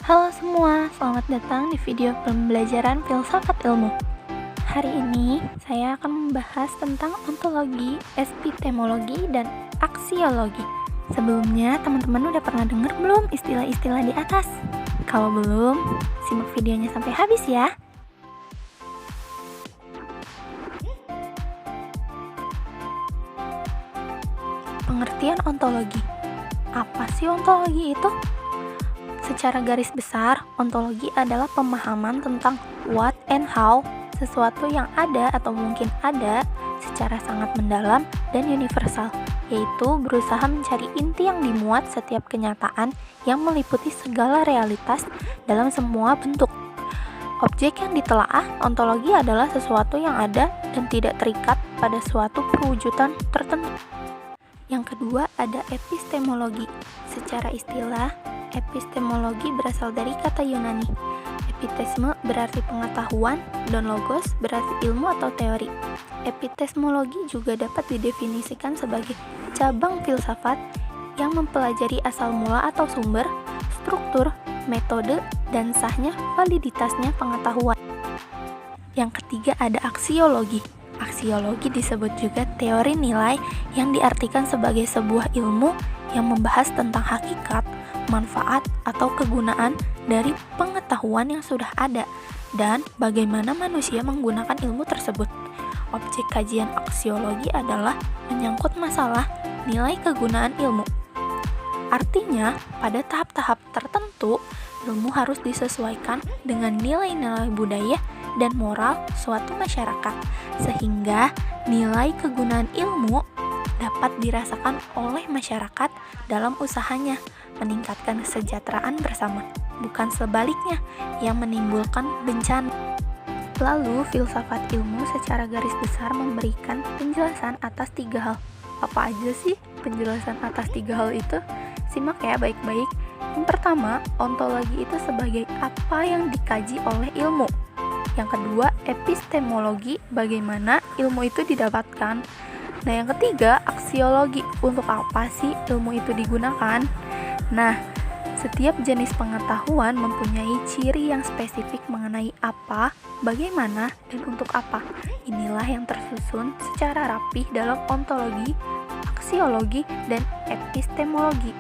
Halo semua, selamat datang di video pembelajaran filsafat ilmu. Hari ini saya akan membahas tentang ontologi, epistemologi, dan aksiologi. Sebelumnya, teman-teman udah pernah dengar belum istilah-istilah di atas? Kalau belum, simak videonya sampai habis ya. Pengertian ontologi. Apa sih ontologi itu? Secara garis besar, ontologi adalah pemahaman tentang what and how sesuatu yang ada atau mungkin ada secara sangat mendalam dan universal, yaitu berusaha mencari inti yang dimuat setiap kenyataan yang meliputi segala realitas dalam semua bentuk. Objek yang ditelaah, ontologi adalah sesuatu yang ada dan tidak terikat pada suatu perwujudan tertentu. Yang kedua ada epistemologi. Secara istilah, epistemologi berasal dari kata Yunani. Epistemologi berarti pengetahuan dan logos berarti ilmu atau teori. Epistemologi juga dapat didefinisikan sebagai cabang filsafat yang mempelajari asal mula atau sumber, struktur, metode, dan sahnya validitasnya pengetahuan. Yang ketiga ada aksiologi. Aksiologi disebut juga teori nilai yang diartikan sebagai sebuah ilmu yang membahas tentang hakikat, manfaat, atau kegunaan dari pengetahuan yang sudah ada dan bagaimana manusia menggunakan ilmu tersebut. Objek kajian aksiologi adalah menyangkut masalah nilai kegunaan ilmu. Artinya, pada tahap-tahap tertentu, ilmu harus disesuaikan dengan nilai-nilai budaya dan moral suatu masyarakat, sehingga nilai kegunaan ilmu dapat dirasakan oleh masyarakat dalam usahanya meningkatkan kesejahteraan bersama, bukan sebaliknya yang menimbulkan bencana. Lalu, filsafat ilmu secara garis besar memberikan penjelasan atas 3 hal. Apa aja sih penjelasan atas 3 hal itu? Simak ya baik-baik. Yang pertama, ontologi itu sebagai apa yang dikaji oleh ilmu. Yang kedua, epistemologi, bagaimana ilmu itu didapatkan. Nah, yang ketiga, aksiologi, untuk apa sih ilmu itu digunakan. Nah, setiap jenis pengetahuan mempunyai ciri yang spesifik mengenai apa, bagaimana, dan untuk apa. Inilah yang tersusun secara rapih dalam ontologi, aksiologi, dan epistemologi.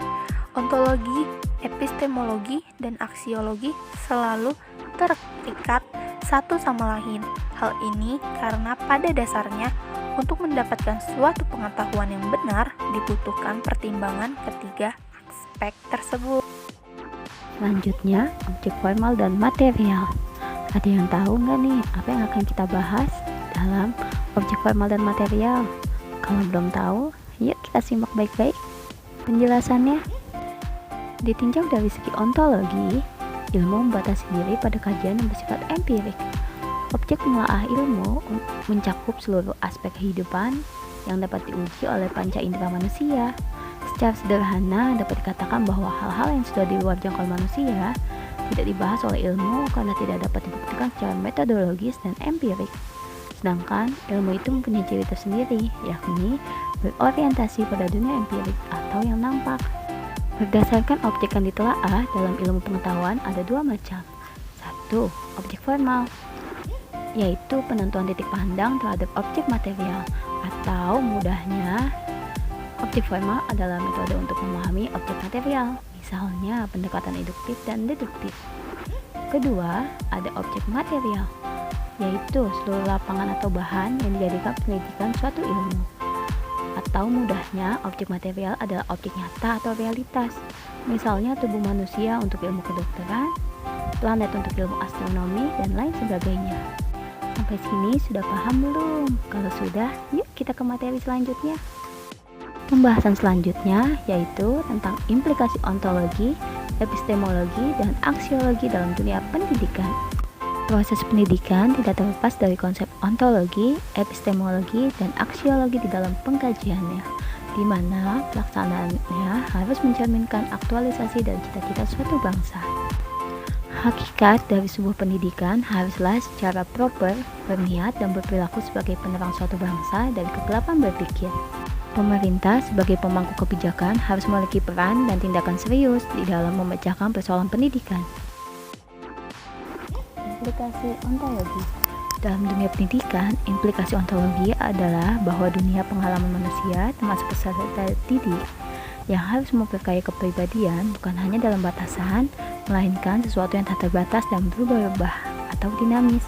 Ontologi, epistemologi, dan aksiologi selalu terikat satu sama lain. Hal ini karena pada dasarnya untuk mendapatkan suatu pengetahuan yang benar dibutuhkan pertimbangan ketiga aspek tersebut. Selanjutnya, objek formal dan material. Ada yang tahu nggak nih apa yang akan kita bahas dalam objek formal dan material? Kalau belum tahu, yuk kita simak baik-baik penjelasannya. Ditinjau dari segi ontologi, ilmu membatasi diri pada kajian yang bersifat empirik. Objek penelaah ilmu mencakup seluruh aspek kehidupan yang dapat diuji oleh panca indera manusia. Secara sederhana dapat dikatakan bahwa hal-hal yang sudah di luar jangkauan manusia tidak dibahas oleh ilmu karena tidak dapat dibuktikan secara metodologis dan empirik. Sedangkan ilmu itu mempunyai ciri tersendiri, yakni berorientasi pada dunia empirik atau yang nampak. Berdasarkan objek yang ditelaah dalam ilmu pengetahuan ada 2 macam. 1. Objek formal, yaitu penentuan titik pandang terhadap objek material, atau mudahnya objek formal adalah metode untuk memahami objek material, misalnya pendekatan induktif dan deduktif. Kedua, ada objek material, yaitu seluruh lapangan atau bahan yang dijadikan penelitian suatu ilmu. Atau mudahnya, objek material adalah objek nyata atau realitas, misalnya tubuh manusia untuk ilmu kedokteran, planet untuk ilmu astronomi, dan lain sebagainya. Sampai sini sudah paham belum? Kalau sudah, yuk kita ke materi selanjutnya. Pembahasan selanjutnya yaitu tentang implikasi ontologi, epistemologi, dan aksiologi dalam dunia pendidikan. Proses pendidikan tidak terlepas dari konsep ontologi, epistemologi, dan aksiologi di dalam pengkajiannya, di mana pelaksanaannya harus mencerminkan aktualisasi dari cita-cita suatu bangsa. Hakikat dari sebuah pendidikan haruslah secara proper, berniat, dan berperilaku sebagai penerang suatu bangsa dari kegelapan berpikir. Pemerintah sebagai pemangku kebijakan harus memiliki peran dan tindakan serius di dalam memecahkan persoalan pendidikan. implikasi ontologi. Dalam dunia pendidikan, implikasi ontologi adalah bahwa dunia pengalaman manusia, termasuk peserta didik, yang harus memperkaya kepribadian bukan hanya dalam batasan, melainkan sesuatu yang tak terbatas dan berubah-ubah atau dinamis.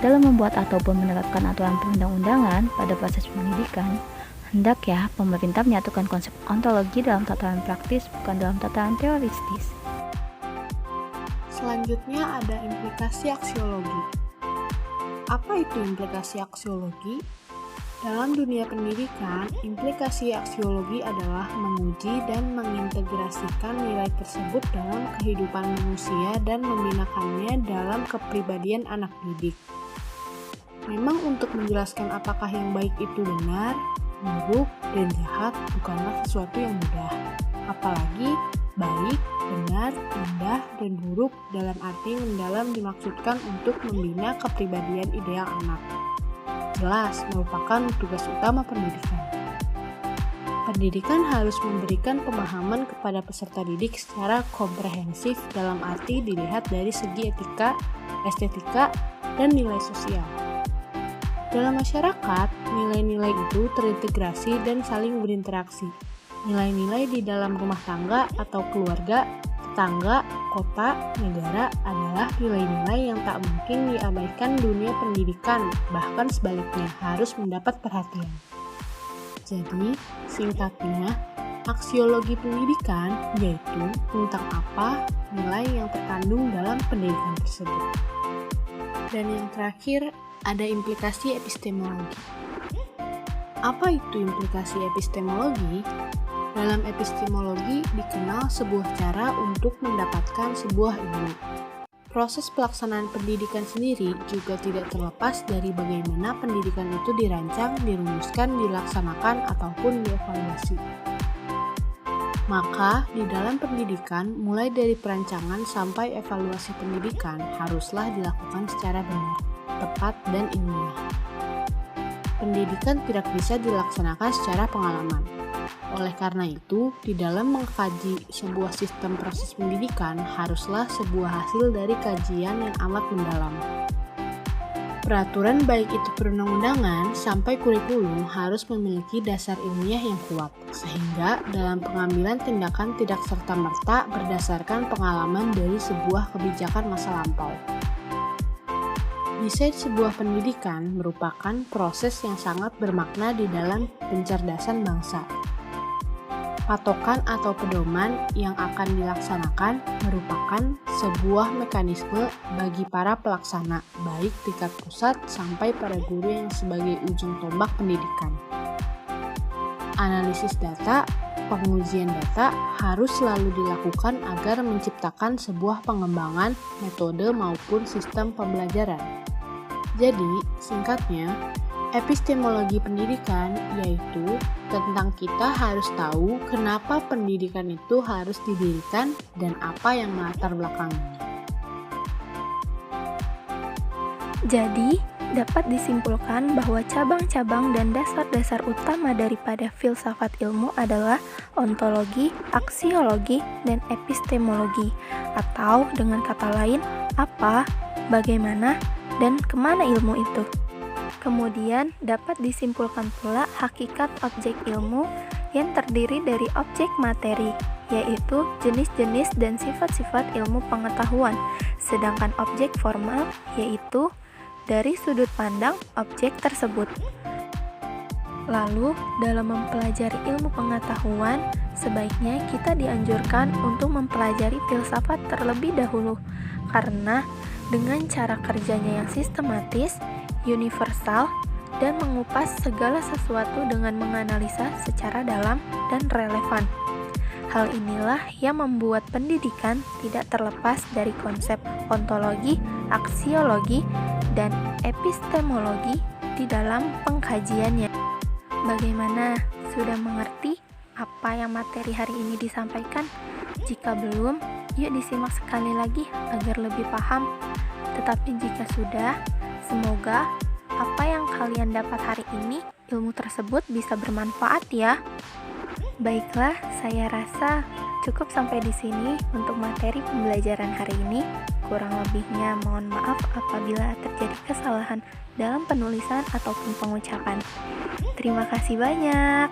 Dalam membuat ataupun menerapkan aturan perundang-undangan pada proses pendidikan, hendak ya pemerintah menyatukan konsep ontologi dalam tataran praktis, bukan dalam tataran teoristis. Selanjutnya ada implikasi aksiologi. Apa itu implikasi aksiologi? Dalam dunia pendidikan, implikasi aksiologi adalah menguji dan mengintegrasikan nilai tersebut dalam kehidupan manusia dan membinakannya dalam kepribadian anak didik. Memang untuk menjelaskan apakah yang baik itu benar, buruk, dan jahat bukanlah sesuatu yang mudah. Apalagi baik, benar, indah, dan buruk dalam arti mendalam dimaksudkan untuk membina kepribadian ideal anak. Jelas merupakan tugas utama pendidikan. Pendidikan harus memberikan pemahaman kepada peserta didik secara komprehensif dalam arti dilihat dari segi etika, estetika, dan nilai sosial. Dalam masyarakat, nilai-nilai itu terintegrasi dan saling berinteraksi. Nilai-nilai di dalam rumah tangga atau keluarga, tetangga, kota, negara adalah nilai-nilai yang tak mungkin diabaikan dunia pendidikan, bahkan sebaliknya harus mendapat perhatian. Jadi, singkatnya, aksiologi pendidikan yaitu tentang apa nilai yang terkandung dalam pendidikan tersebut. Dan yang terakhir, ada implikasi epistemologi. Apa itu implikasi epistemologi? Dalam epistemologi dikenal sebuah cara untuk mendapatkan sebuah ilmu. Proses pelaksanaan pendidikan sendiri juga tidak terlepas dari bagaimana pendidikan itu dirancang, dirumuskan, dilaksanakan, ataupun dievaluasi. Maka, di dalam pendidikan, mulai dari perancangan sampai evaluasi pendidikan haruslah dilakukan secara benar, tepat, dan ilmiah. Pendidikan tidak bisa dilaksanakan secara pengalaman. Oleh karena itu, di dalam mengkaji sebuah sistem proses pendidikan haruslah sebuah hasil dari kajian yang amat mendalam. Peraturan baik itu perundang-undangan sampai kurikulum harus memiliki dasar ilmiah yang kuat, sehingga dalam pengambilan tindakan tidak serta-merta berdasarkan pengalaman dari sebuah kebijakan masa lampau. Desain sebuah pendidikan merupakan proses yang sangat bermakna di dalam pencerdasan bangsa. Patokan atau pedoman yang akan dilaksanakan merupakan sebuah mekanisme bagi para pelaksana, baik tingkat pusat sampai pada guru yang sebagai ujung tombak pendidikan. Analisis data, pengujian data harus selalu dilakukan agar menciptakan sebuah pengembangan metode maupun sistem pembelajaran. Jadi, singkatnya, epistemologi pendidikan yaitu tentang kita harus tahu kenapa pendidikan itu harus didirikan dan apa yang melatar belakangnya. Jadi, dapat disimpulkan bahwa cabang-cabang dan dasar-dasar utama daripada filsafat ilmu adalah ontologi, aksiologi, dan epistemologi, atau dengan kata lain, apa, bagaimana, dan kemana ilmu itu. Kemudian dapat disimpulkan pula hakikat objek ilmu yang terdiri dari objek materi, yaitu jenis-jenis dan sifat-sifat ilmu pengetahuan, sedangkan objek formal yaitu dari sudut pandang objek tersebut. Lalu, dalam mempelajari ilmu pengetahuan, sebaiknya kita dianjurkan untuk mempelajari filsafat terlebih dahulu, karena dengan cara kerjanya yang sistematis, universal, dan mengupas segala sesuatu dengan menganalisa secara dalam dan relevan. Hal inilah yang membuat pendidikan tidak terlepas dari konsep ontologi, aksiologi, dan epistemologi di dalam pengkajiannya. Bagaimana? Sudah mengerti apa yang materi hari ini disampaikan? Jika belum, yuk disimak sekali lagi agar lebih paham. Tetapi jika sudah, semoga apa yang kalian dapat hari ini, ilmu tersebut bisa bermanfaat ya. Baiklah, saya rasa cukup sampai di sini untuk materi pembelajaran hari ini. Kurang lebihnya mohon maaf apabila terjadi kesalahan dalam penulisan ataupun pengucapan. Terima kasih banyak.